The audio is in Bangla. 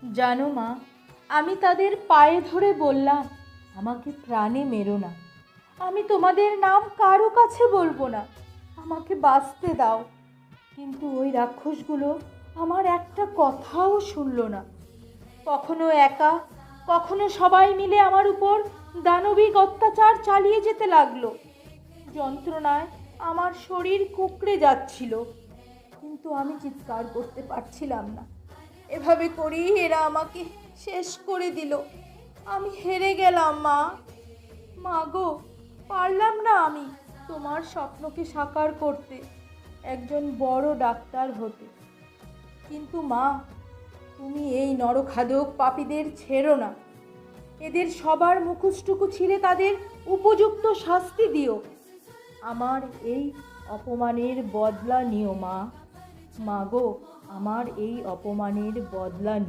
জানো মা, আমি তাদের পায়ে ধরে বললাম, আমাকে প্রাণে মেরো না, আমি তোমাদের নাম কারো কাছে বলবো না, আমাকে বাঁচতে দাও। কিন্তু ওই রাক্ষসগুলো আমার একটা কথাও শুনলো না। কখনো একা, কখনো সবাই মিলে আমার উপর দানবিক অত্যাচার চালিয়ে যেতে লাগলো। যন্ত্রণায় আমার শরীর কুঁকড়ে যাচ্ছিল, কিন্তু আমি চিৎকার করতে পারছিলাম না। এভাবে করেই এরা আমাকে শেষ করে দিল। আমি হেরে গেলাম মা। মা গো, পারলাম না আমি তোমার স্বপ্নকে সাকার করতে, একজন বড় ডাক্তার হতে। কিন্তু মা, তুমি এই নরখাদক পাপীদের ছেড়ো না। এদের সবার মুখোশটুকু ছিঁড়ে তাদের উপযুক্ত শাস্তি দিও। আমার এই অপমানের বদলা নিও মা। মা গো, আমার এই অপমানের বদলা নিও।